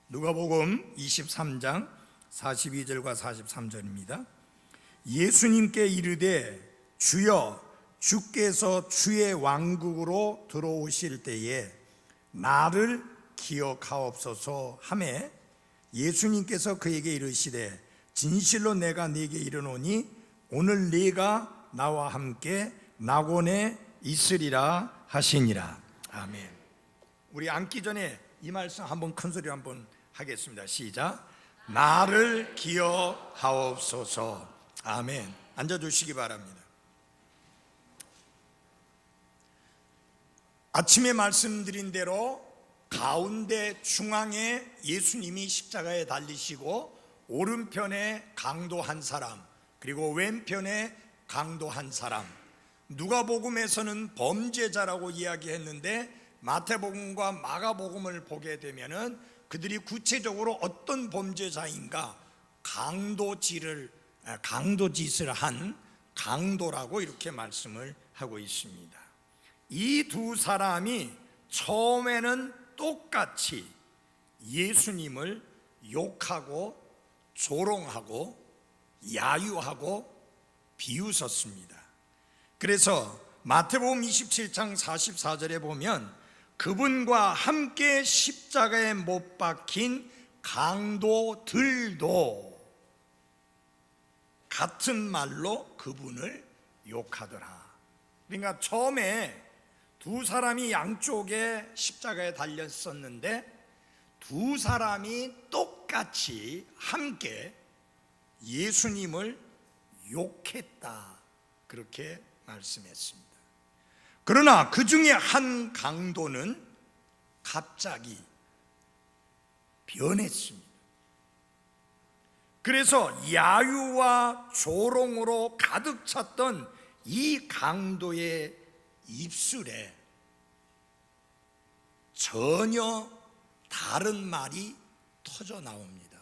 누가복음 23장 42절과 43절입니다. 예수님께 이르되 주여, 주께서 주의 왕국으로 들어오실 때에 나를 기억하옵소서 하매 예수님께서 그에게 이르시되 진실로 내가 네게 이르노니 오늘 네가 나와 함께 낙원에 있으리라 하시니라. 아멘. 우리 앉기 전에 이 말씀 한번 큰 소리로 한번 하겠습니다. 시작. 나를 기억하옵소서. 아멘. 앉아주시기 바랍니다. 아침에 말씀드린 대로 가운데 중앙에 예수님이 십자가에 달리시고 오른편에 강도 한 사람, 그리고 왼편에 강도 한 사람. 누가복음에서는 범죄자라고 이야기했는데 마태복음과 마가복음을 보게 되면은 그들이 구체적으로 어떤 범죄자인가, 강도짓을 한 강도라고 이렇게 말씀을 하고 있습니다. 이 두 사람이 처음에는 똑같이 예수님을 욕하고 조롱하고 야유하고 비웃었습니다. 그래서 마태복음 27장 44절에 보면 그분과 함께 십자가에 못 박힌 강도들도 같은 말로 그분을 욕하더라. 그러니까 처음에 두 사람이 양쪽에 십자가에 달렸었는데 두 사람이 똑같이 함께 예수님을 욕했다, 그렇게 말씀했습니다. 그러나 그 중에 한 강도는 갑자기 변했습니다. 그래서 야유와 조롱으로 가득 찼던 이 강도의 입술에 전혀 다른 말이 터져 나옵니다.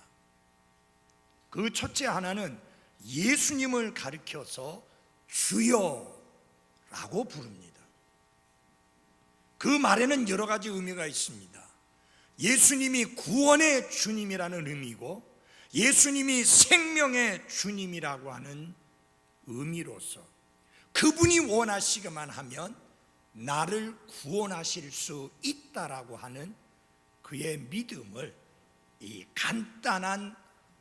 그 첫째 하나는 예수님을 가리켜서 주여라고 부릅니다. 그 말에는 여러 가지 의미가 있습니다. 예수님이 구원의 주님이라는 의미고 예수님이 생명의 주님이라고 하는 의미로서 그분이 원하시기만 하면 나를 구원하실 수 있다라고 하는 그의 믿음을 이 간단한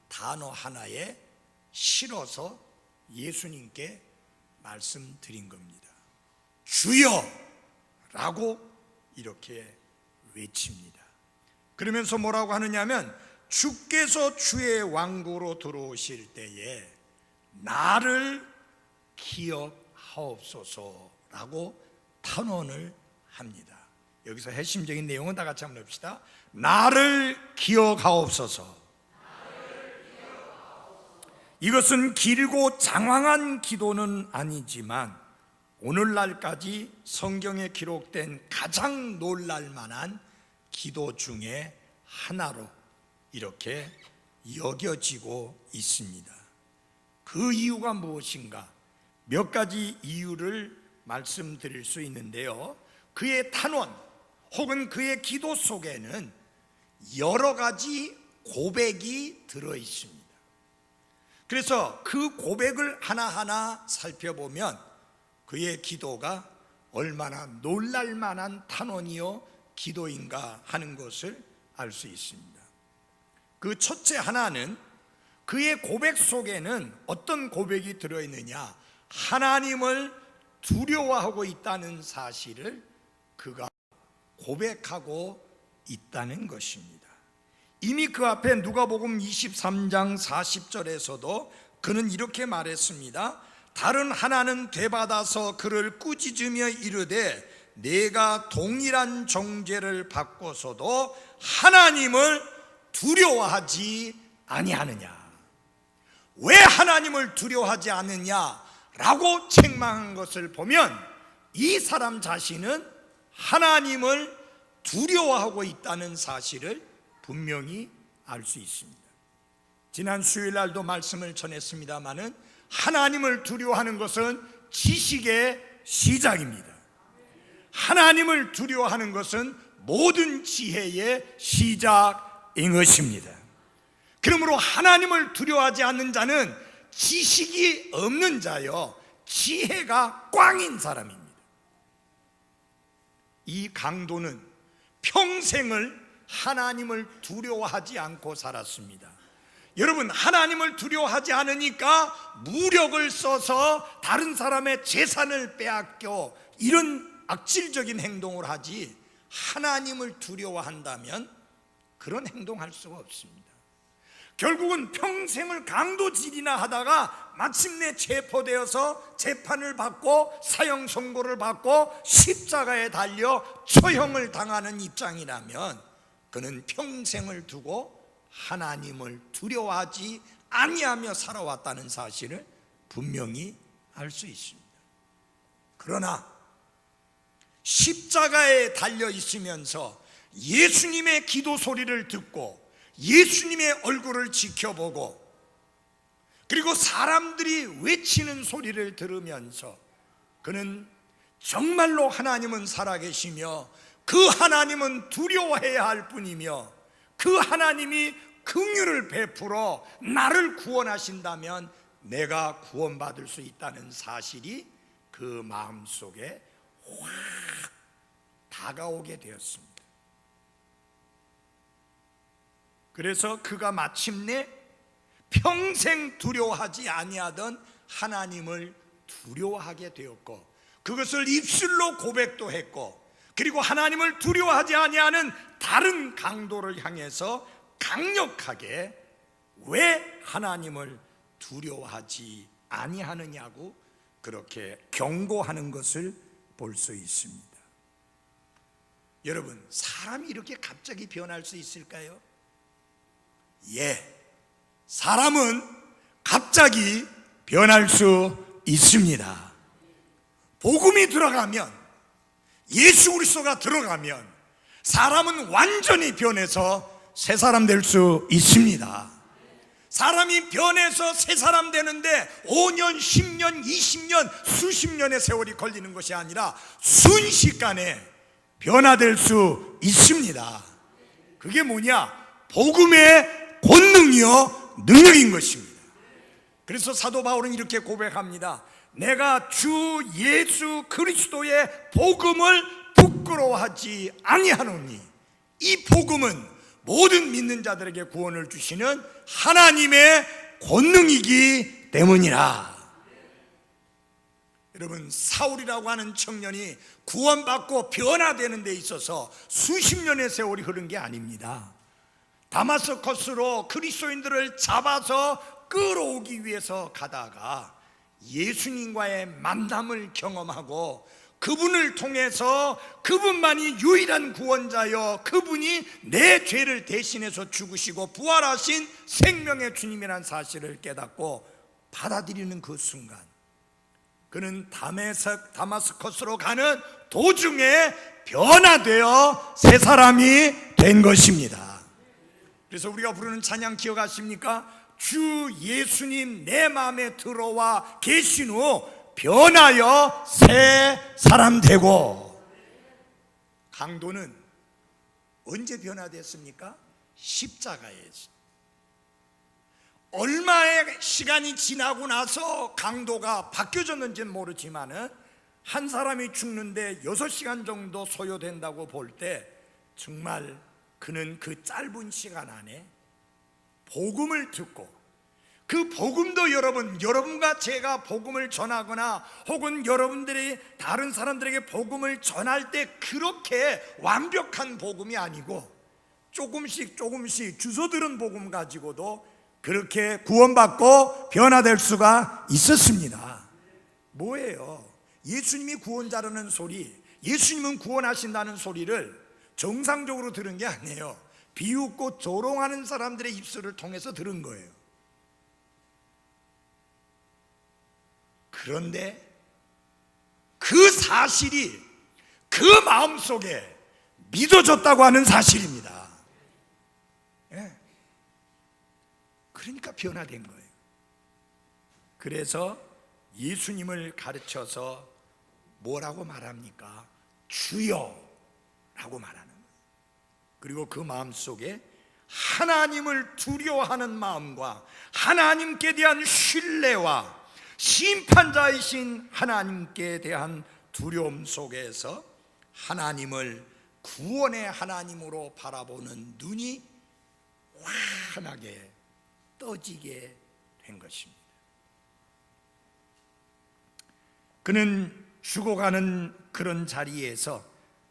단어 하나에 실어서 예수님께 말씀드린 겁니다. 주여라고 이렇게 외칩니다. 그러면서 뭐라고 하느냐면 주께서 주의 왕국으로 들어오실 때에 나를 기억하옵소서라고 탄원을 합니다. 여기서 핵심적인 내용은 다 같이 한번 봅시다. 나를 기억하옵소서. 이것은 길고 장황한 기도는 아니지만 오늘날까지 성경에 기록된 가장 놀랄만한 기도 중에 하나로 이렇게 여겨지고 있습니다. 그 이유가 무엇인가? 몇 가지 이유를 말씀드릴 수 있는데요, 그의 탄원 혹은 그의 기도 속에는 여러 가지 고백이 들어 있습니다. 그래서 그 고백을 하나하나 살펴보면 그의 기도가 얼마나 놀랄만한 탄원이요 기도인가 하는 것을 알 수 있습니다. 그 첫째 하나는 그의 고백 속에는 어떤 고백이 들어있느냐, 하나님을 두려워하고 있다는 사실을 그가 고백하고 있다는 것입니다. 이미 그 앞에 누가복음 23장 40절에서도 그는 이렇게 말했습니다. 다른 하나는 되받아서 그를 꾸짖으며 이르되 내가 동일한 정죄를 받고서도 하나님을 두려워하지 아니하느냐. 왜 하나님을 두려워하지 않느냐라고 책망한 것을 보면 이 사람 자신은 하나님을 두려워하고 있다는 사실을 분명히 알 수 있습니다. 지난 수요일 날도 말씀을 전했습니다마는 하나님을 두려워하는 것은 지식의 시작입니다. 하나님을 두려워하는 것은 모든 지혜의 시작 것입니다. 그러므로 하나님을 두려워하지 않는 자는 지식이 없는 자요 지혜가 꽝인 사람입니다. 이 강도는 평생을 하나님을 두려워하지 않고 살았습니다. 여러분, 하나님을 두려워하지 않으니까 무력을 써서 다른 사람의 재산을 빼앗겨 이런 악질적인 행동을 하지, 하나님을 두려워한다면 그런 행동할 수가 없습니다. 결국은 평생을 강도질이나 하다가 마침내 체포되어서 재판을 받고 사형 선고를 받고 십자가에 달려 처형을 당하는 입장이라면 그는 평생을 두고 하나님을 두려워하지 아니하며 살아왔다는 사실을 분명히 알 수 있습니다. 그러나 십자가에 달려 있으면서 예수님의 기도 소리를 듣고 예수님의 얼굴을 지켜보고 그리고 사람들이 외치는 소리를 들으면서 그는 정말로 하나님은 살아계시며 그 하나님은 두려워해야 할 뿐이며 그 하나님이 긍휼을 베풀어 나를 구원하신다면 내가 구원받을 수 있다는 사실이 그 마음속에 확 다가오게 되었습니다. 그래서 그가 마침내 평생 두려워하지 아니하던 하나님을 두려워하게 되었고 그것을 입술로 고백도 했고 그리고 하나님을 두려워하지 아니하는 다른 강도를 향해서 강력하게 왜 하나님을 두려워하지 아니하느냐고 그렇게 경고하는 것을 볼 수 있습니다. 여러분, 사람이 이렇게 갑자기 변할 수 있을까요? 예, 사람은 갑자기 변할 수 있습니다. 복음이 들어가면, 예수 그리스도가 들어가면 사람은 완전히 변해서 새 사람 될 수 있습니다. 사람이 변해서 새 사람 되는데 5년, 10년, 20년, 수십 년의 세월이 걸리는 것이 아니라 순식간에 변화될 수 있습니다. 그게 뭐냐? 복음의 권능이요 능력인 것입니다. 그래서 사도 바울은 이렇게 고백합니다. 내가 주 예수 그리스도의 복음을 부끄러워하지 아니하노니 이 복음은 모든 믿는 자들에게 구원을 주시는 하나님의 권능이기 때문이라. 여러분, 사울이라고 하는 청년이 구원받고 변화되는 데 있어서 수십 년의 세월이 흐른 게 아닙니다. 다마스커스로 그리스도인들을 잡아서 끌어오기 위해서 가다가 예수님과의 만남을 경험하고 그분을 통해서 그분만이 유일한 구원자여 그분이 내 죄를 대신해서 죽으시고 부활하신 생명의 주님이라는 사실을 깨닫고 받아들이는 그 순간 그는 다마스커스로 가는 도중에 변화되어 새 사람이 된 것입니다. 그래서 우리가 부르는 찬양 기억하십니까? 주 예수님 내 마음에 들어와 계신 후 변하여 새 사람 되고. 강도는 언제 변화됐습니까? 십자가에서. 얼마의 시간이 지나고 나서 강도가 바뀌어졌는지는 모르지만 한 사람이 죽는데 6시간 정도 소요된다고 볼 때 정말 그는 그 짧은 시간 안에 복음을 듣고 그 복음도 여러분과 제가 복음을 전하거나 혹은 여러분들이 다른 사람들에게 복음을 전할 때 그렇게 완벽한 복음이 아니고 조금씩 주워 들은 복음 가지고도 그렇게 구원받고 변화될 수가 있었습니다. 뭐예요? 예수님이 구원자라는 소리, 예수님은 구원하신다는 소리를 정상적으로 들은 게 아니에요. 비웃고 조롱하는 사람들의 입술을 통해서 들은 거예요. 그런데 그 사실이 그 마음속에 믿어졌다고 하는 사실입니다. 예. 그러니까 변화된 거예요. 그래서 예수님을 가르쳐서 뭐라고 말합니까? 주여 라고 말하는 거예요. 그리고 그 마음속에 하나님을 두려워하는 마음과 하나님께 대한 신뢰와 심판자이신 하나님께 대한 두려움 속에서 하나님을 구원의 하나님으로 바라보는 눈이 환하게 떠지게 된 것입니다. 그는 죽어가는 그런 자리에서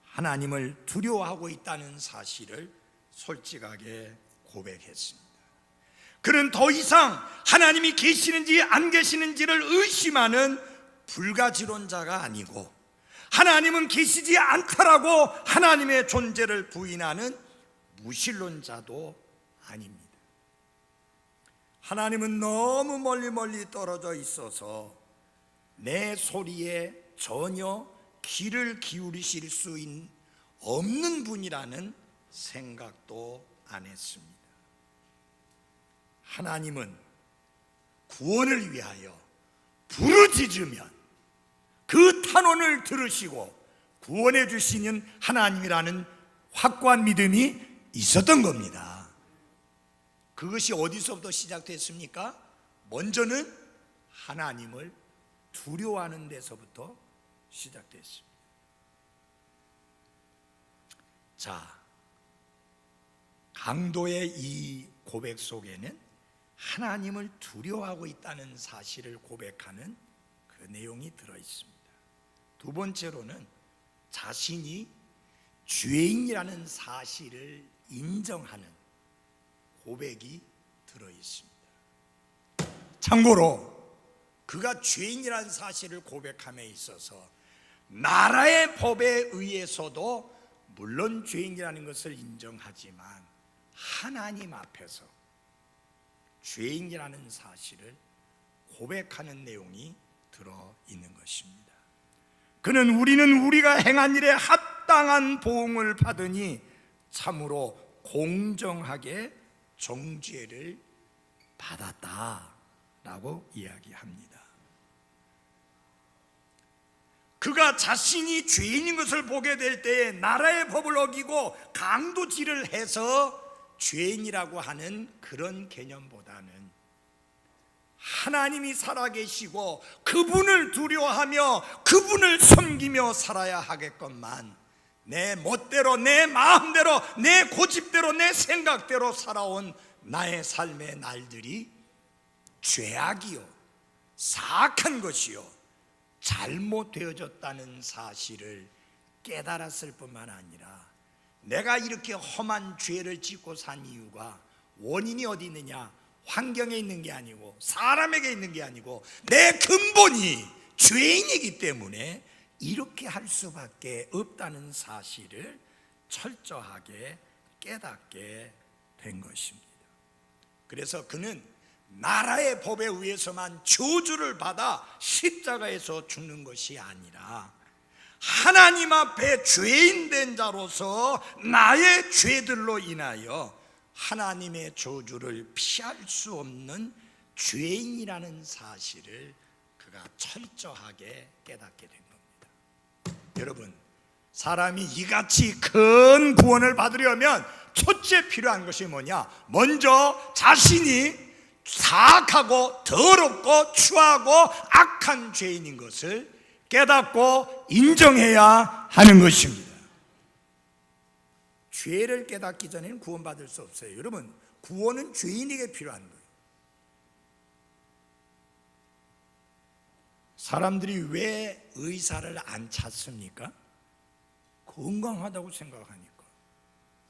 하나님을 두려워하고 있다는 사실을 솔직하게 고백했습니다. 그는 더 이상 하나님이 계시는지 안 계시는지를 의심하는 불가지론자가 아니고, 하나님은 계시지 않다라고 하나님의 존재를 부인하는 무신론자도 아닙니다. 하나님은 너무 멀리 떨어져 있어서 내 소리에 전혀 귀를 기울이실 수 없는 분이라는 생각도 안 했습니다. 하나님은 구원을 위하여 부르짖으면 그 탄원을 들으시고 구원해 주시는 하나님이라는 확고한 믿음이 있었던 겁니다. 그것이 어디서부터 시작됐습니까? 먼저는 하나님을 두려워하는 데서부터 시작됐습니다. 자, 강도의 이 고백 속에는 하나님을 두려워하고 있다는 사실을 고백하는 그 내용이 들어 있습니다. 두 번째로는 자신이 죄인이라는 사실을 인정하는 고백이 들어 있습니다. 참고로 그가 죄인이라는 사실을 고백함에 있어서 나라의 법에 의해서도 물론 죄인이라는 것을 인정하지만 하나님 앞에서 죄인이라는 사실을 고백하는 내용이 들어 있는 것입니다. 그는 우리는 우리가 행한 일에 합당한 보응을 받으니 참으로 공정하게 정죄를 받았다라고 이야기합니다. 그가 자신이 죄인인 것을 보게 될 때에 나라의 법을 어기고 강도질을 해서 죄인이라고 하는 그런 개념보다는 하나님이 살아계시고 그분을 두려워하며 그분을 섬기며 살아야 하겠건만 내 멋대로 내 마음대로 내 고집대로 내 생각대로 살아온 나의 삶의 날들이 죄악이요 사악한 것이요 잘못되어졌다는 사실을 깨달았을 뿐만 아니라 내가 이렇게 험한 죄를 짓고 산 이유가 원인이 어디 있느냐, 환경에 있는 게 아니고 사람에게 있는 게 아니고 내 근본이 죄인이기 때문에 이렇게 할 수밖에 없다는 사실을 철저하게 깨닫게 된 것입니다. 그래서 그는 나라의 법에 의해서만 저주를 받아 십자가에서 죽는 것이 아니라 하나님 앞에 죄인 된 자로서 나의 죄들로 인하여 하나님의 저주를 피할 수 없는 죄인이라는 사실을 그가 철저하게 깨닫게 된 겁니다. 여러분, 사람이 이같이 큰 구원을 받으려면 첫째 필요한 것이 뭐냐? 먼저 자신이 사악하고 더럽고 추하고 악한 죄인인 것을 깨닫고 인정해야 하는 것입니다. 죄를 깨닫기 전에는 구원받을 수 없어요. 여러분, 구원은 죄인에게 필요한 거예요. 사람들이 왜 의사를 안 찾습니까? 건강하다고 생각하니까.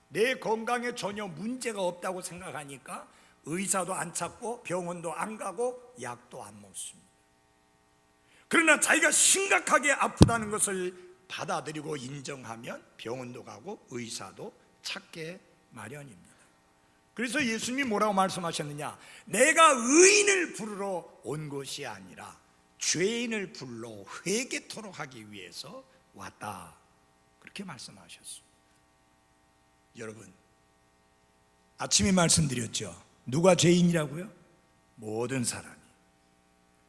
내 건강에 전혀 문제가 없다고 생각하니까 의사도 안 찾고 병원도 안 가고 약도 안 먹습니다. 그러나 자기가 심각하게 아프다는 것을 받아들이고 인정하면 병원도 가고 의사도 찾게 마련입니다. 그래서 예수님이 뭐라고 말씀하셨느냐? 내가 의인을 부르러 온 것이 아니라 죄인을 불러 회개토록 하기 위해서 왔다, 그렇게 말씀하셨습니다. 여러분, 아침에 말씀드렸죠. 누가 죄인이라고요? 모든 사람이.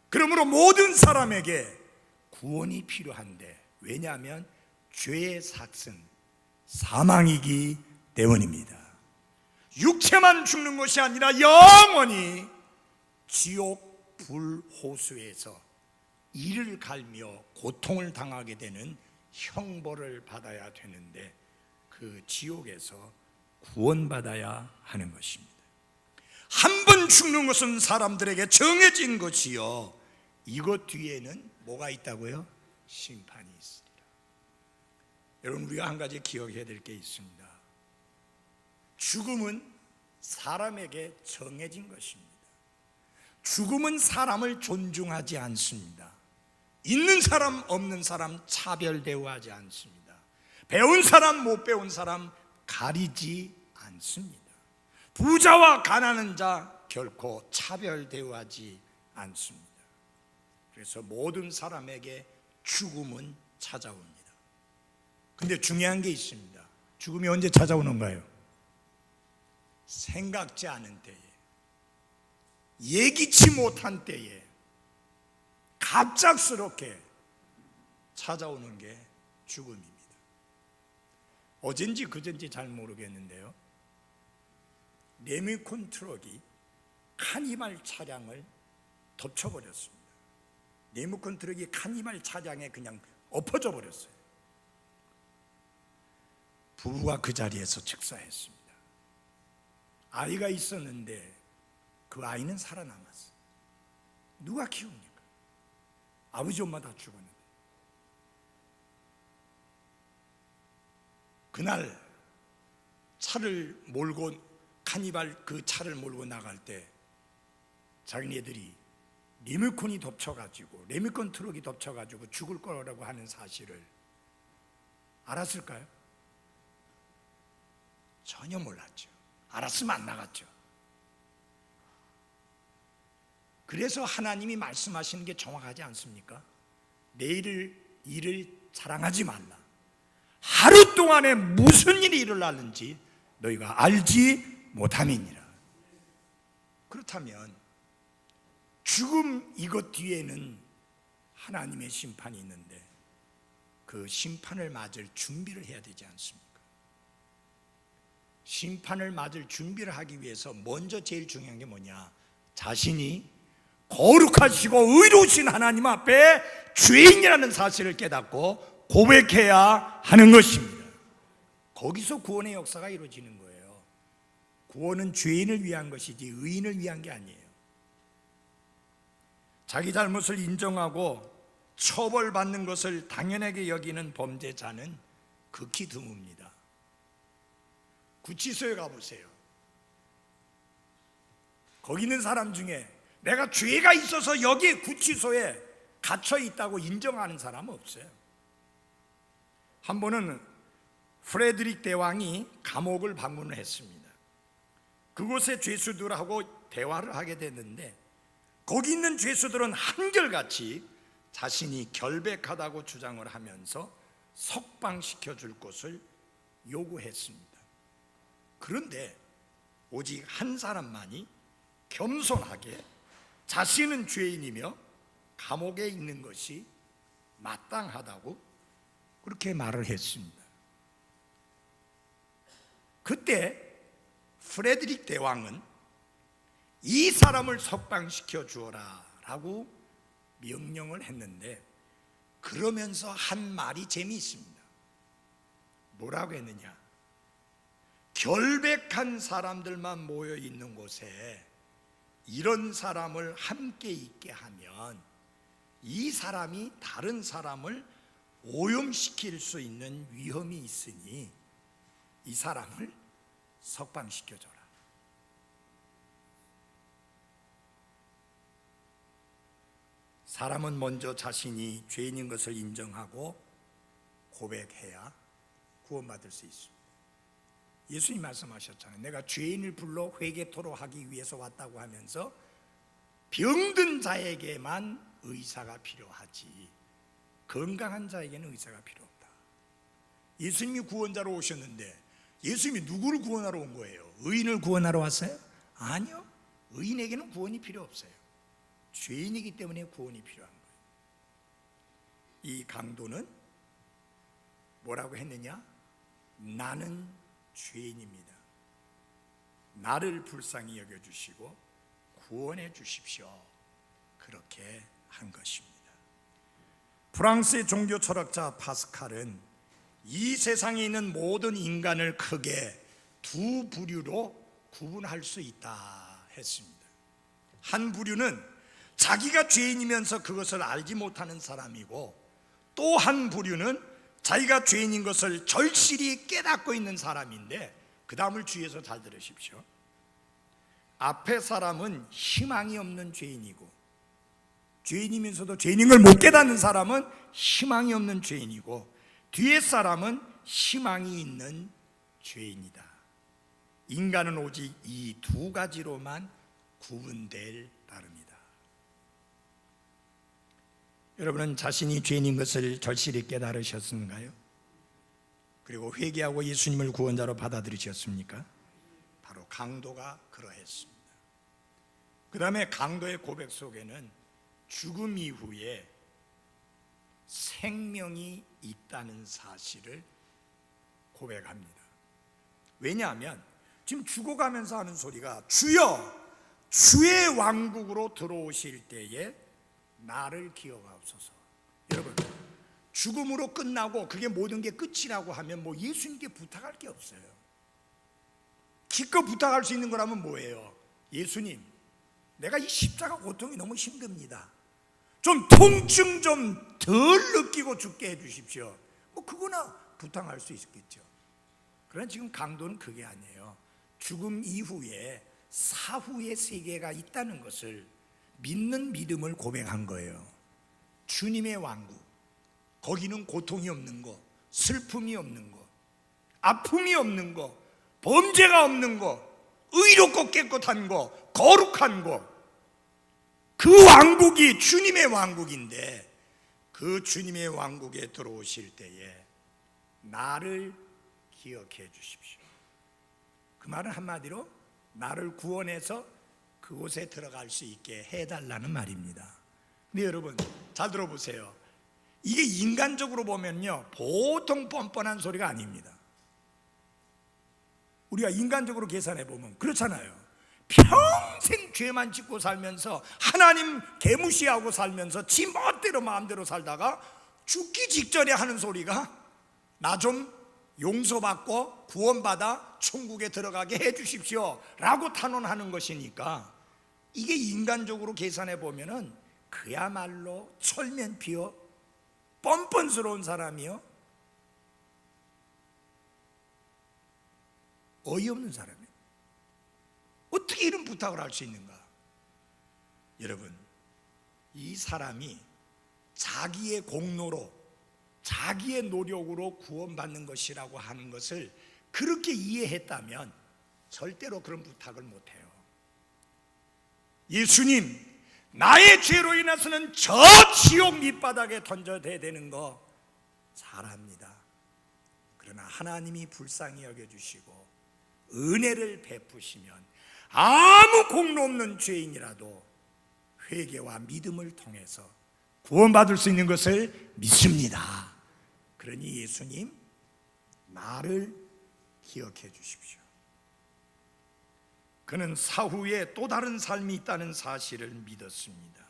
그러므로 모든 사람에게 구원이 필요한데, 왜냐하면 죄의 삭은 사망이기 때문입니다. 육체만 죽는 것이 아니라 영원히 지옥 불호수에서 이를 갈며 고통을 당하게 되는 형벌을 받아야 되는데, 그 지옥에서 구원받아야 하는 것입니다. 한 번 죽는 것은 사람들에게 정해진 것이요, 이것 뒤에는 뭐가 있다고요? 심판이 있으리라. 여러분, 우리가 한 가지 기억해야 될 게 있습니다. 죽음은 사람에게 정해진 것입니다. 죽음은 사람을 존중하지 않습니다. 있는 사람 없는 사람 차별 대우하지 않습니다. 배운 사람 못 배운 사람 가리지 않습니다. 부자와 가난한 자 결코 차별 대우하지 않습니다. 그래서 모든 사람에게 죽음은 찾아옵니다. 근데 중요한 게 있습니다. 죽음이 언제 찾아오는가요? 생각지 않은 때에, 예기치 못한 때에 갑작스럽게 찾아오는 게 죽음입니다. 어젠지 그젠지 잘 모르겠는데요, 레미콘 트럭이 카니발 차량을 덮쳐버렸습니다. 레미콘 트럭이 카니발 차량에 그냥 엎어져 버렸어요. 부부가 그 자리에서 즉사했습니다. 아이가 있었는데 그 아이는 살아남았어요. 누가 키웁니까? 아버지 엄마 다 죽었는데. 그날 차를 몰고, 카니발 그 차를 몰고 나갈 때 자기네들이 레미콘이 덮쳐가지고, 레미콘 트럭이 덮쳐가지고 죽을 거라고 하는 사실을 알았을까요? 전혀 몰랐죠. 알았으면 안 나갔죠. 그래서 하나님이 말씀하시는 게 정확하지 않습니까? 내일을 일을 자랑하지 말라. 하루 동안에 무슨 일이 일어나는지 너희가 알지 못함이니라. 그렇다면 죽음 이것 뒤에는 하나님의 심판이 있는데, 그 심판을 맞을 준비를 해야 되지 않습니까? 심판을 맞을 준비를 하기 위해서 먼저 제일 중요한 게 뭐냐? 자신이 거룩하시고 의로우신 하나님 앞에 죄인이라는 사실을 깨닫고 고백해야 하는 것입니다. 거기서 구원의 역사가 이루어지는 거예요. 구원은 죄인을 위한 것이지 의인을 위한 게 아니에요. 자기 잘못을 인정하고 처벌받는 것을 당연하게 여기는 범죄자는 극히 드뭅니다. 구치소에 가보세요. 거기 있는 사람 중에 내가 죄가 있어서 여기 구치소에 갇혀 있다고 인정하는 사람은 없어요. 한 번은 프레드릭 대왕이 감옥을 방문을 했습니다. 그곳의 죄수들하고 대화를 하게 됐는데, 거기 있는 죄수들은 한결같이 자신이 결백하다고 주장을 하면서 석방시켜 줄 것을 요구했습니다. 그런데 오직 한 사람만이 겸손하게 자신은 죄인이며 감옥에 있는 것이 마땅하다고 그렇게 말을 했습니다. 그때 프레드릭 대왕은 이 사람을 석방시켜 주어라 라고 명령을 했는데, 그러면서 한 말이 재미있습니다. 뭐라고 했느냐? 결백한 사람들만 모여 있는 곳에 이런 사람을 함께 있게 하면 이 사람이 다른 사람을 오염시킬 수 있는 위험이 있으니 이 사람을 석방시켜줘라. 사람은 먼저 자신이 죄인인 것을 인정하고 고백해야 구원받을 수 있습니다. 예수님 말씀하셨잖아요. 내가 죄인을 불러 회개토록 하기 위해서 왔다고 하면서 병든 자에게만 의사가 필요하지 건강한 자에게는 의사가 필요 없다. 예수님이 구원자로 오셨는데 예수님이 누구를 구원하러 온 거예요? 의인을 구원하러 왔어요? 아니요. 의인에게는 구원이 필요 없어요. 죄인이기 때문에 구원이 필요한 거예요. 이 강도는 뭐라고 했느냐? 나는 죄인입니다. 나를 불쌍히 여겨주시고 구원해 주십시오. 그렇게 한 것입니다. 프랑스의 종교 철학자 파스칼은 이 세상에 있는 모든 인간을 크게 두 부류로 구분할 수 있다 했습니다. 한 부류는 자기가 죄인이면서 그것을 알지 못하는 사람이고, 또 한 부류는 자기가 죄인인 것을 절실히 깨닫고 있는 사람인데, 그 다음을 주의해서 잘 들으십시오. 앞에 사람은 희망이 없는 죄인이고, 죄인이면서도 죄인인 걸 못 깨닫는 사람은 희망이 없는 죄인이고, 뒤에 사람은 희망이 있는 죄인이다. 인간은 오직 이 두 가지로만 구분될 따름이다. 여러분은 자신이 죄인인 것을 절실히 깨달으셨는가요? 그리고 회개하고 예수님을 구원자로 받아들이셨습니까? 바로 강도가 그러했습니다. 그 다음에 강도의 고백 속에는 죽음 이후에 생명이 있다는 사실을 고백합니다. 왜냐하면 지금 죽어가면서 하는 소리가, 주여 주의 왕국으로 들어오실 때에 나를 기억하옵소서. 여러분, 죽음으로 끝나고 그게 모든 게 끝이라고 하면 뭐 예수님께 부탁할 게 없어요. 기껏 부탁할 수 있는 거라면 뭐예요? 예수님, 내가 이 십자가 고통이 너무 힘듭니다. 좀 통증 좀 덜 느끼고 죽게 해주십시오. 뭐 그거나 부탁할 수 있겠죠. 그러나 지금 강도는 그게 아니에요. 죽음 이후에 사후의 세계가 있다는 것을 믿는 믿음을 고백한 거예요. 주님의 왕국, 거기는 고통이 없는 거, 슬픔이 없는 거, 아픔이 없는 거, 범죄가 없는 거, 의롭고 깨끗한 거, 거룩한 거, 그 왕국이 주님의 왕국인데, 그 주님의 왕국에 들어오실 때에 나를 기억해 주십시오. 그 말은 한마디로 나를 구원해서 그곳에 들어갈 수 있게 해달라는 말입니다. 근데 여러분 잘 들어보세요. 이게 인간적으로 보면요, 보통 뻔뻔한 소리가 아닙니다. 우리가 인간적으로 계산해 보면 그렇잖아요. 평생 죄만 짓고 살면서 하나님 개무시하고 살면서 지 멋대로 마음대로 살다가 죽기 직전에 하는 소리가 나 좀 용서받고 구원받아 천국에 들어가게 해주십시오 라고 탄원하는 것이니까, 이게 인간적으로 계산해 보면은 그야말로 철면피어 뻔뻔스러운 사람이요, 어이없는 사람이에요. 어떻게 이런 부탁을 할 수 있는가? 여러분, 이 사람이 자기의 공로로, 자기의 노력으로 구원받는 것이라고 하는 것을 그렇게 이해했다면 절대로 그런 부탁을 못해요. 예수님, 나의 죄로 인해서는 저 지옥 밑바닥에 던져야 되는 거 잘 압니다. 그러나 하나님이 불쌍히 여겨주시고 은혜를 베푸시면 아무 공로 없는 죄인이라도 회개와 믿음을 통해서 구원받을 수 있는 것을 믿습니다. 그러니 예수님, 나를 기억해 주십시오. 그는 사후에 또 다른 삶이 있다는 사실을 믿었습니다.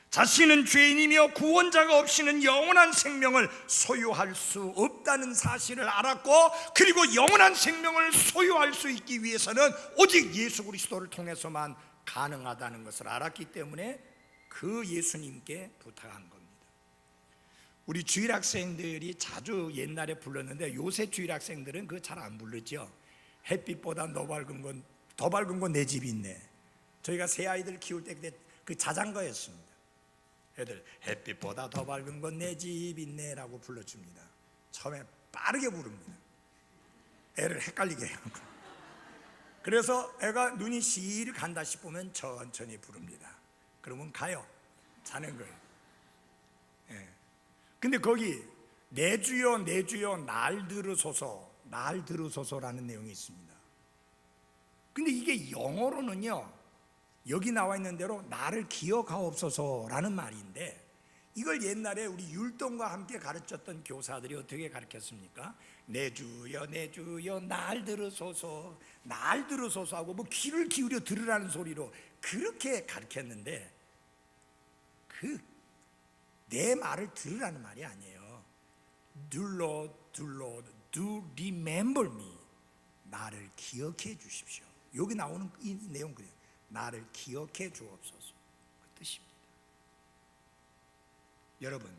자신은 죄인이며 구원자가 없이는 영원한 생명을 소유할 수 없다는 사실을 알았고, 그리고 영원한 생명을 소유할 수 있기 위해서는 오직 예수 그리스도를 통해서만 가능하다는 것을 알았기 때문에 그 예수님께 부탁한 겁니다. 우리 주일학생들이 자주 옛날에 불렀는데 요새 주일학생들은 그거 잘 안 부르죠. 햇빛보다 더 밝은 건 내 집이 있네. 저희가 새 아이들 키울 때 그때 그 자장가였습니다. 애들 햇빛보다 더 밝은 건 내 집 있네 라고 불러줍니다. 처음에 빠르게 부릅니다. 애를 헷갈리게 해요. 그래서 애가 눈이 실 간다 싶으면 천천히 부릅니다. 그러면 가요. 자는 거예요. 예. 근데 거기 내 주여 내 주여 날 들으소서, 날 들으소서라는 내용이 있습니다. 근데 이게 영어로는요, 여기 나와 있는 대로 나를 기억하옵소서라는 말인데, 이걸 옛날에 우리 율동과 함께 가르쳤던 교사들이 어떻게 가르쳤습니까? 내 주여 내 주여 날 들으소서 날 들으소서 하고 뭐 귀를 기울여 들으라는 소리로 그렇게 가르쳤는데 내 말을 들으라는 말이 아니에요. Do remember me. 나를 기억해 주십시오. 여기 나오는 이 내용 그래요. 나를 기억해 주옵소서. 그 뜻입니다. 여러분,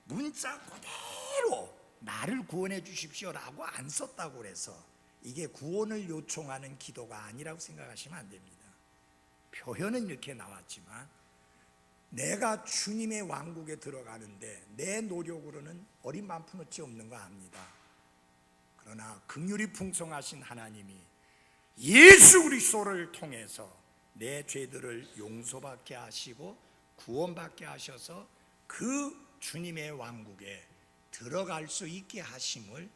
문자 그대로 나를 구원해 주십시오라고 안 썼다고 그래서 이게 구원을 요청하는 기도가 아니라고 생각하시면 안 됩니다. 표현은 이렇게 나왔지만 내가 주님의 왕국에 들어가는데 내 노력으로는 어림만 푼어치 없는 거 압니다. 그러나 긍휼이 풍성하신 하나님이 예수 그리스도를 통해서 내 죄들을 용서받게 하시고 구원받게 하셔서 그 주님의 왕국에 들어갈 수 있게 하심을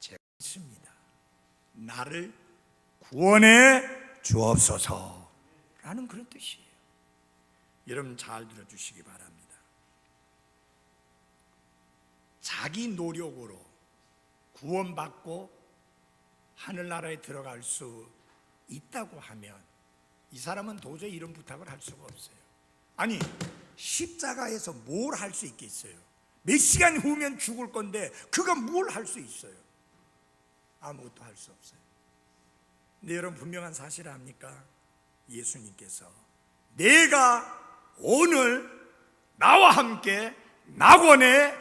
제가 믿습니다. 나를 구원해 주옵소서 라는 그런 뜻이에요. 여러분 잘 들어주시기 바랍니다. 자기 노력으로 구원받고 하늘나라에 들어갈 수 있다고 하면 이 사람은 도저히 이런 부탁을 할 수가 없어요. 아니 십자가에서 뭘 할 수 있겠어요? 몇 시간 후면 죽을 건데 그가 뭘 할 수 있어요? 아무것도 할 수 없어요. 근데 여러분 분명한 사실을 압니까? 예수님께서 내가 오늘 나와 함께 낙원에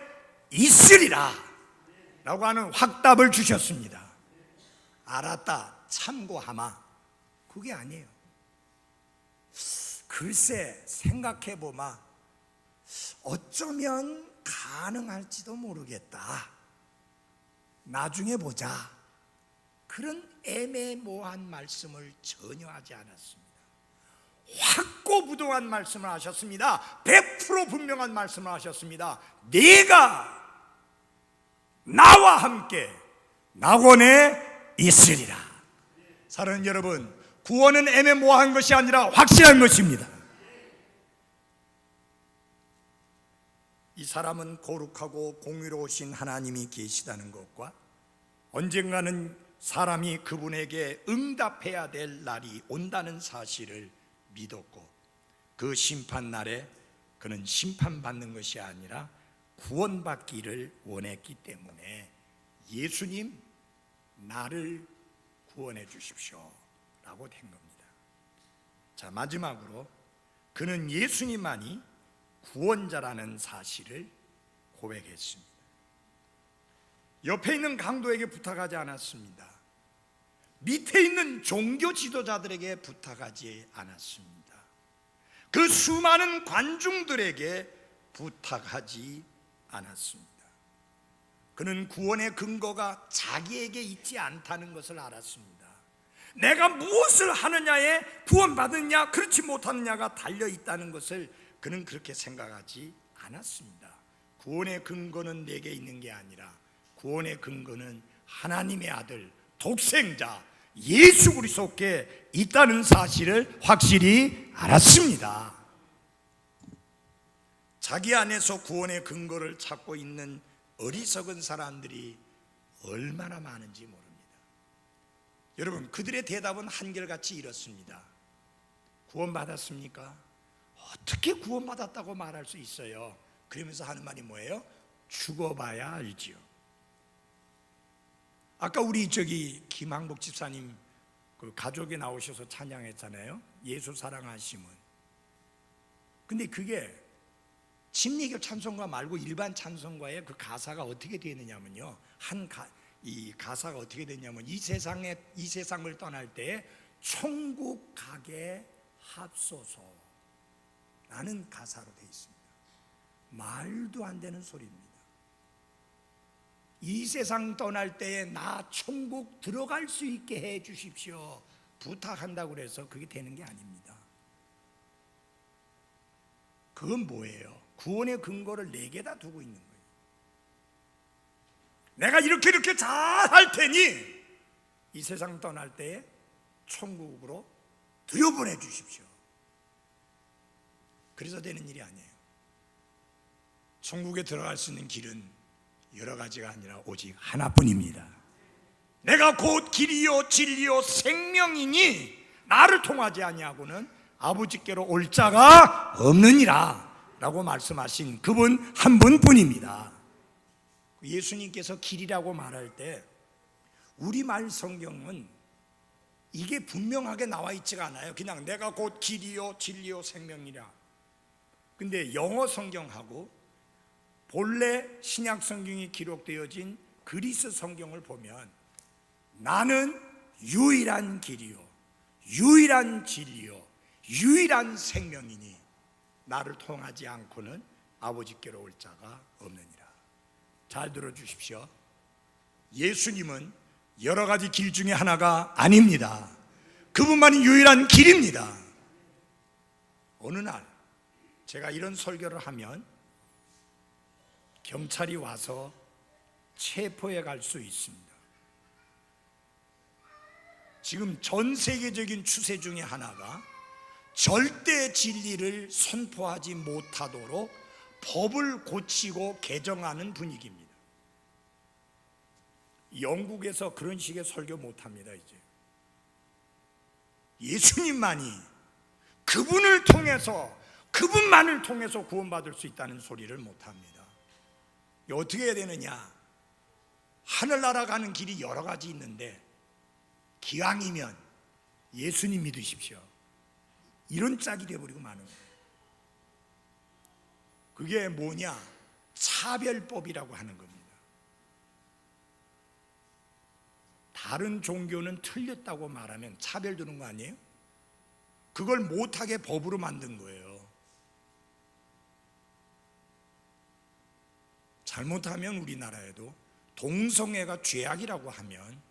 있으리라 라고 하는 확답을 주셨습니다. 알았다 참고하마 그게 아니에요. 글쎄 생각해보마 어쩌면 가능할지도 모르겠다 나중에 보자 그런 애매모호한 말씀을 전혀 하지 않았습니다. 확고부동한 말씀을 하셨습니다. 100% 분명한 말씀을 하셨습니다. 네가 나와 함께 낙원에 있으리라. 사랑하는 여러분, 구원은 애매모호한 것이 아니라 확실한 것입니다. 이 사람은 거룩하고 공의로우신 하나님이 계시다는 것과 언젠가는 사람이 그분에게 응답해야 될 날이 온다는 사실을 믿었고 그 심판날에 그는 심판받는 것이 아니라 구원받기를 원했기 때문에 예수님 나를 구원해 주십시오 라고 된 겁니다. 자, 마지막으로 그는 예수님만이 구원자라는 사실을 고백했습니다. 옆에 있는 강도에게 부탁하지 않았습니다. 밑에 있는 종교 지도자들에게 부탁하지 않았습니다. 그 수많은 관중들에게 부탁하지 않았습니다. 그는 구원의 근거가 자기에게 있지 않다는 것을 알았습니다. 내가 무엇을 하느냐에 구원받느냐 그렇지 못하느냐가 달려있다는 것을 그는 그렇게 생각하지 않았습니다. 구원의 근거는 내게 있는 게 아니라 구원의 근거는 하나님의 아들 독생자 예수 그리스도께 있다는 사실을 확실히 알았습니다. 자기 안에서 구원의 근거를 찾고 있는 어리석은 사람들이 얼마나 많은지 모릅니다. 여러분, 그들의 대답은 한결같이 이렇습니다. 구원받았습니까? 어떻게 구원받았다고 말할 수 있어요? 그러면서 하는 말이 뭐예요? 죽어봐야 알지요. 아까 우리 김항복 집사님 그 가족에 나오셔서 찬양했잖아요. 예수 사랑하심은. 근데 그게 침례교 찬송가 말고 일반 찬송가의 그 가사가 어떻게 되느냐면요. 이 가사가 어떻게 되냐면 이 세상을 떠날 때 천국 가게 합소서라는 가사로 되어 있습니다. 말도 안 되는 소리입니다. 이 세상 떠날 때에 나 천국 들어갈 수 있게 해 주십시오 부탁한다고 그래서 그게 되는 게 아닙니다. 그건 뭐예요? 구원의 근거를 내게다 두고 있는 거예요. 내가 이렇게 잘 할 테니 이 세상 떠날 때에 천국으로 들여보내 주십시오. 그래서 되는 일이 아니에요. 천국에 들어갈 수 있는 길은 여러 가지가 아니라 오직 하나뿐입니다. 내가 곧 길이요 진리요 생명이니 나를 통하지 아니하고는 아버지께로 올 자가 없느니라 라고 말씀하신 그분 한 분뿐입니다. 예수님께서 길이라고 말할 때 우리말 성경은 이게 분명하게 나와 있지가 않아요. 그냥 내가 곧 길이요 진리요 생명이라. 근데 영어 성경하고 본래 신약 성경이 기록되어진 그리스 성경을 보면 나는 유일한 길이요 유일한 진리요 유일한 생명이니 나를 통하지 않고는 아버지께로 올 자가 없느니라. 잘 들어주십시오. 예수님은 여러 가지 길 중에 하나가 아닙니다. 그분만이 유일한 길입니다. 어느 날 제가 이런 설교를 하면 경찰이 와서 체포해 갈 수 있습니다. 지금 전 세계적인 추세 중에 하나가 절대 진리를 선포하지 못하도록 법을 고치고 개정하는 분위기입니다. 영국에서 그런 식의 설교 못합니다. 이제 예수님만이 그분을 통해서 그분만을 통해서 구원받을 수 있다는 소리를 못합니다. 어떻게 해야 되느냐? 하늘나라 가는 길이 여러 가지 있는데 기왕이면 예수님 믿으십시오. 이런 짝이 되어버리고 마는 거예요. 그게 뭐냐? 차별법이라고 하는 겁니다. 다른 종교는 틀렸다고 말하면 차별 두는 거 아니에요? 그걸 못하게 법으로 만든 거예요. 잘못하면 우리나라에도 동성애가 죄악이라고 하면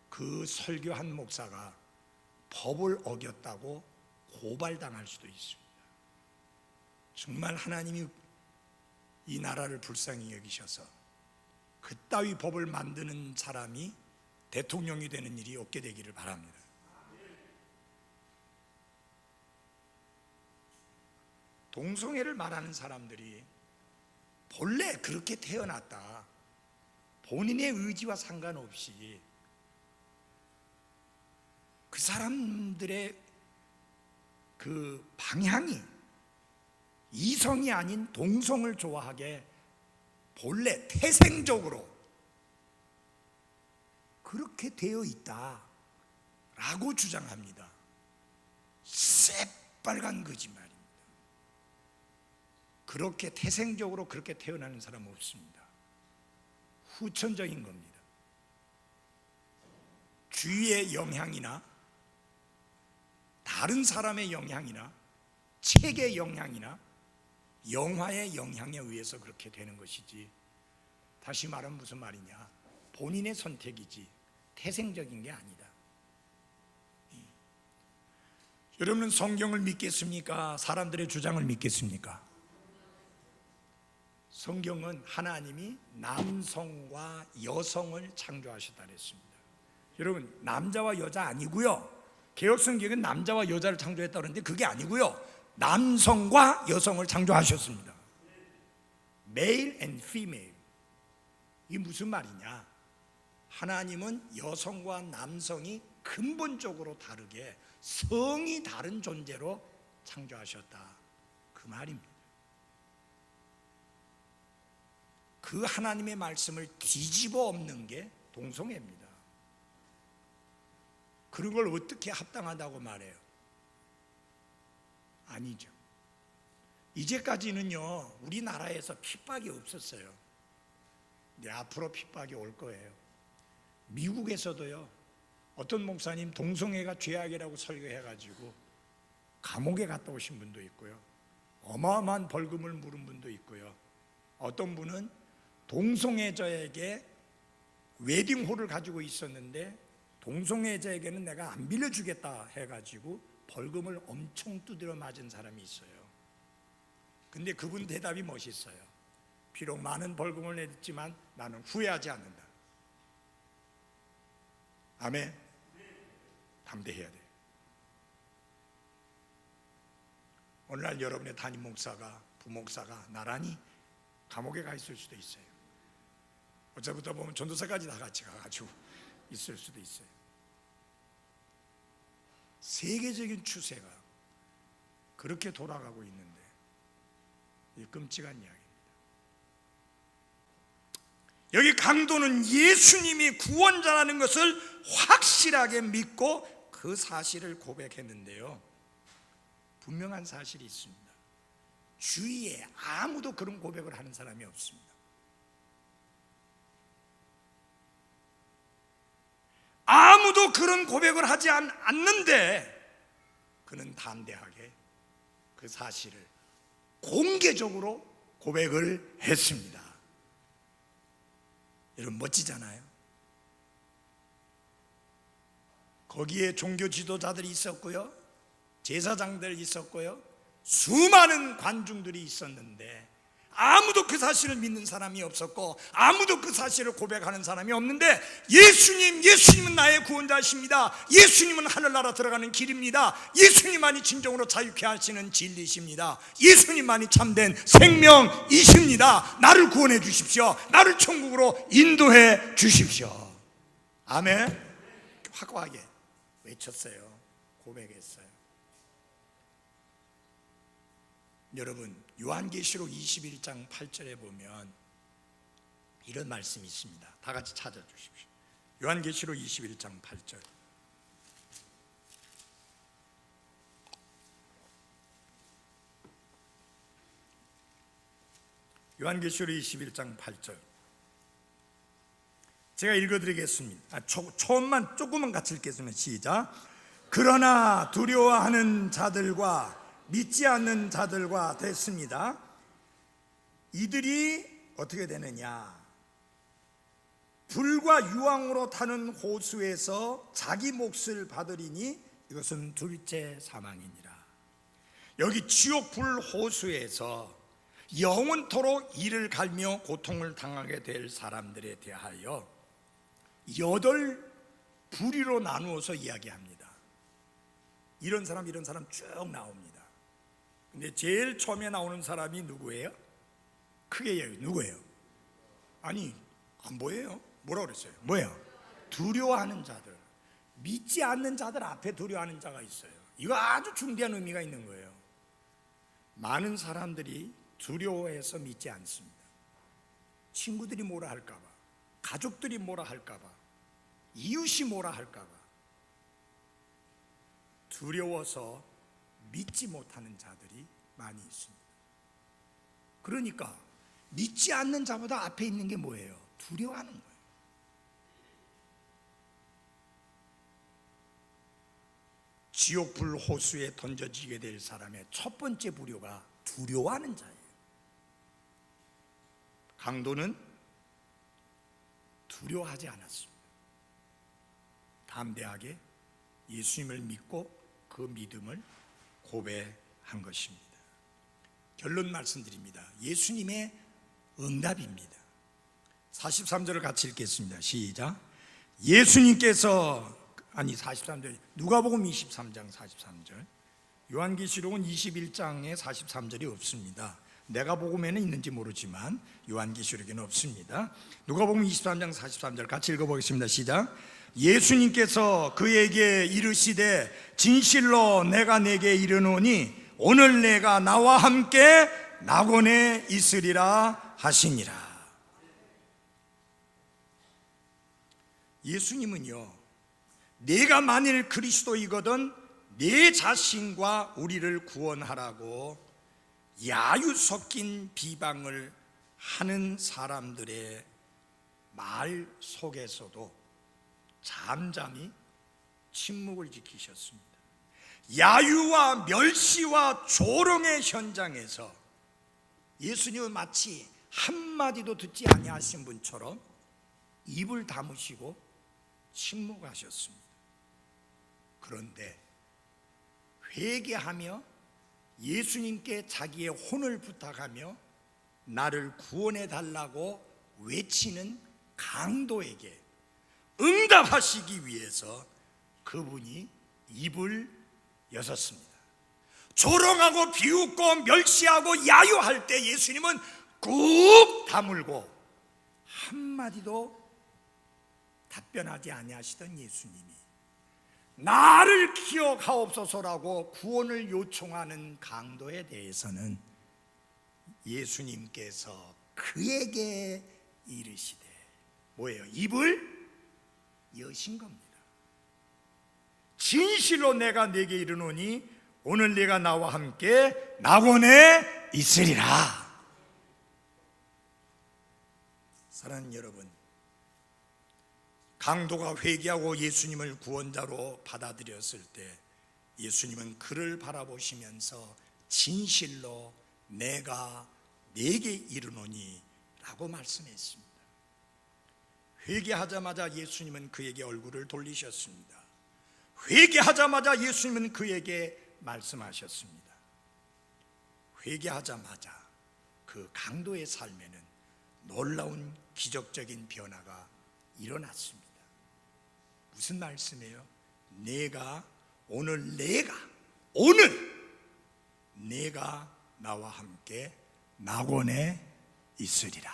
그 설교한 목사가 법을 어겼다고 고발당할 수도 있습니다. 정말 하나님이 이 나라를 불쌍히 여기셔서 그따위 법을 만드는 사람이 대통령이 되는 일이 없게 되기를 바랍니다. 동성애를 말하는 사람들이 본래 그렇게 태어났다, 본인의 의지와 상관없이 그 사람들의 그 방향이 이성이 아닌 동성을 좋아하게 본래 태생적으로 그렇게 되어 있다라고 주장합니다. 새빨간 거짓말입니다. 그렇게 태생적으로 그렇게 태어나는 사람은 없습니다. 후천적인 겁니다. 주위의 영향이나 다른 사람의 영향이나 책의 영향이나 영화의 영향에 의해서 그렇게 되는 것이지, 다시 말하면 무슨 말이냐, 본인의 선택이지 태생적인 게 아니다. 여러분은 성경을 믿겠습니까? 사람들의 주장을 믿겠습니까? 성경은 하나님이 남성과 여성을 창조하셨다 그랬습니다. 여러분, 남자와 여자 아니고요. 개혁성경은 남자와 여자를 창조했다 그러는데 그게 아니고요. 남성과 여성을 창조하셨습니다. Male and female. 이게 무슨 말이냐? 하나님은 여성과 남성이 근본적으로 다르게 성이 다른 존재로 창조하셨다, 그 말입니다. 그 하나님의 말씀을 뒤집어 엎는 게 동성애입니다. 그런 걸 어떻게 합당하다고 말해요? 아니죠. 이제까지는요, 우리나라에서 핍박이 없었어요. 근데 앞으로 핍박이 올 거예요. 미국에서도요, 어떤 목사님 동성애가 죄악이라고 설교해가지고 감옥에 갔다 오신 분도 있고요, 어마어마한 벌금을 물은 분도 있고요, 어떤 분은 동성애자에게 웨딩홀을 가지고 있었는데 동성애자에게는 내가 안 빌려주겠다 해가지고 벌금을 엄청 두드려 맞은 사람이 있어요. 근데 그분 대답이 멋있어요. 비록 많은 벌금을 냈지만 나는 후회하지 않는다. 아멘. 담대해야 돼. 어느 날 여러분의 담임 목사가, 부목사가 나란히 감옥에 가 있을 수도 있어요. 어제부터 보면 전도사까지 다 같이 가가지고 있을 수도 있어요. 세계적인 추세가 그렇게 돌아가고 있는데 이 끔찍한 이야기입니다. 여기 강도는 예수님이 구원자라는 것을 확실하게 믿고 그 사실을 고백했는데요, 분명한 사실이 있습니다. 주위에 아무도 그런 고백을 하는 사람이 없습니다. 아무도 그런 고백을 하지 않는데 그는 담대하게 그 사실을 공개적으로 고백을 했습니다. 여러분, 멋지잖아요. 거기에 종교 지도자들이 있었고요, 제사장들 있었고요, 수많은 관중들이 있었는데 아무도 그 사실을 믿는 사람이 없었고 아무도 그 사실을 고백하는 사람이 없는데, 예수님은 나의 구원자이십니다, 예수님은 하늘나라 들어가는 길입니다, 예수님만이 진정으로 자유케 하시는 진리십니다, 예수님만이 참된 생명이십니다, 나를 구원해 주십시오, 나를 천국으로 인도해 주십시오. 아멘. 확고하게 외쳤어요. 고백했어요. 여러분, 요한계시록 21장 8절에 보면 이런 말씀이 있습니다. 다 같이 찾아주십시오. 요한계시록 21장 8절. 요한계시록 21장 8절. 제가 읽어드리겠습니다. 처음만 조금만 같이 읽겠습니다. 시작. 그러나 두려워하는 자들과 믿지 않는 자들과 됐습니다. 이들이 어떻게 되느냐? 불과 유황으로 타는 호수에서 자기 몫을 받으리니 이것은 둘째 사망이니라. 여기 지옥 불 호수에서 영원토록 이를 갈며 고통을 당하게 될 사람들에 대하여 8 부류로 나누어서 이야기합니다. 이런 사람 쭉 나옵니다. 근데 제일 처음에 나오는 사람이 누구예요? 크게 얘기해요. 누구예요? 아니, 안 보여요? 뭐라고 그랬어요? 뭐예요? 두려워하는 자들. 믿지 않는 자들 앞에 두려워하는 자가 있어요. 이거 아주 중대한 의미가 있는 거예요. 많은 사람들이 두려워해서 믿지 않습니다. 친구들이 뭐라 할까 봐, 가족들이 뭐라 할까 봐, 이웃이 뭐라 할까 봐 두려워서 믿지 못하는 자들이 많이 있습니다. 그러니까 믿지 않는 자보다 앞에 있는 게 뭐예요? 두려워하는 거예요. 지옥불 호수에 던져지게 될 사람의 첫 번째 부류가 두려워하는 자예요. 강도는 두려워하지 않았습니다. 담대하게 예수님을 믿고 그 믿음을 고백한 것입니다. 결론 말씀드립니다. 예수님의 응답입니다. 43절을 같이 읽겠습니다. 시작. 예수님께서 43절, 누가복음 23장 43절. 요한계시록은 21장에 43절이 없습니다. 내가 복음에는 있는지 모르지만 요한계시록에는 없습니다. 누가복음 23장 43절 같이 읽어보겠습니다. 시작. 예수님께서 그에게 이르시되 진실로 내가 내게 이르노니 오늘 내가 나와 함께 낙원에 있으리라 하시니라. 예수님은요, 내가 만일 그리스도이거든 내 자신과 우리를 구원하라고 야유 섞인 비방을 하는 사람들의 말 속에서도 잠잠히 침묵을 지키셨습니다. 야유와 멸시와 조롱의 현장에서 예수님은 마치 한마디도 듣지 아니하신 분처럼 입을 다무시고 침묵하셨습니다. 그런데 회개하며 예수님께 자기의 혼을 부탁하며 나를 구원해 달라고 외치는 강도에게 응답하시기 위해서 그분이 입을 여셨습니다. 조롱하고 비웃고 멸시하고 야유할 때 예수님은 꾹 다물고 한마디도 답변하지 아니하시던 예수님이 나를 기억하옵소서라고 구원을 요청하는 강도에 대해서는 예수님께서 그에게 이르시되 뭐예요? 입을 여신 겁니다. 진실로 내가 네게 이르노니 오늘 네가 나와 함께 낙원에 있으리라. 사랑하는 여러분, 강도가 회개하고 예수님을 구원자로 받아들였을 때 예수님은 그를 바라보시면서 진실로 내가 네게 이르노니 라고 말씀했습니다. 회개하자마자 예수님은 그에게 얼굴을 돌리셨습니다. 회개하자마자 예수님은 그에게 말씀하셨습니다. 회개하자마자 그 강도의 삶에는 놀라운 기적적인 변화가 일어났습니다. 무슨 말씀이에요? 오늘 내가 나와 함께 낙원에 있으리라.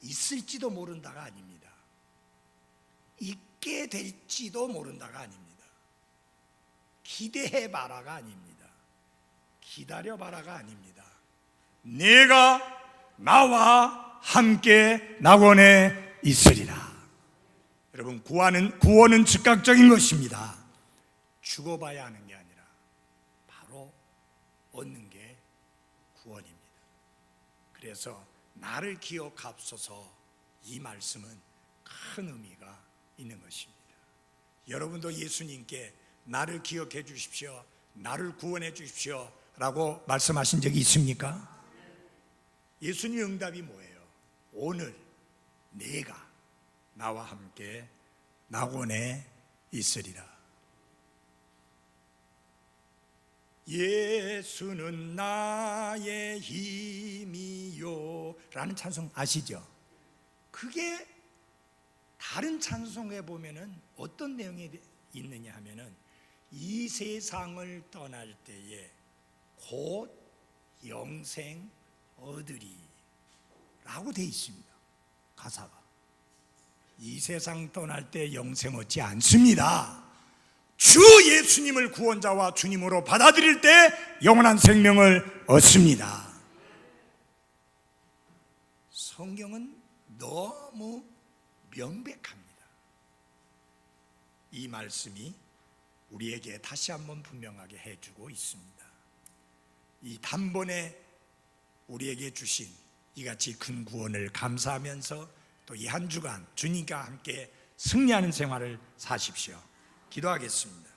있을지도 모른다가 아닙니다. 있게 될지도 모른다가 아닙니다. 기대해봐라가 아닙니다. 기다려봐라가 아닙니다. 내가 나와 함께 낙원에 있으리라. 여러분, 구원은 즉각적인 것입니다. 죽어봐야 하는 게 아니라 바로 얻는 게 구원입니다. 그래서 나를 기억하옵소서, 이 말씀은 큰 의미가 있는 것입니다. 여러분도 예수님께 나를 기억해 주십시오, 나를 구원해 주십시오 라고 말씀하신 적이 있습니까? 예수님의 응답이 뭐예요? 오늘 내가 나와 함께 낙원에 있으리라. 예수는 나의 힘이요 라는 찬송 아시죠? 그게 다른 찬송에 보면은 어떤 내용이 있느냐 하면은 이 세상을 떠날 때에 곧 영생 얻으리 라고 되어 있습니다. 가사가 이 세상 떠날 때 영생 얻지 않습니다. 주 예수님을 구원자와 주님으로 받아들일 때 영원한 생명을 얻습니다. 성경은 너무 명백합니다. 이 말씀이 우리에게 다시 한번 분명하게 해주고 있습니다. 이 단번에 우리에게 주신 이같이 큰 구원을 감사하면서 또 이 한 주간 주님과 함께 승리하는 생활을 사십시오. 기도하겠습니다.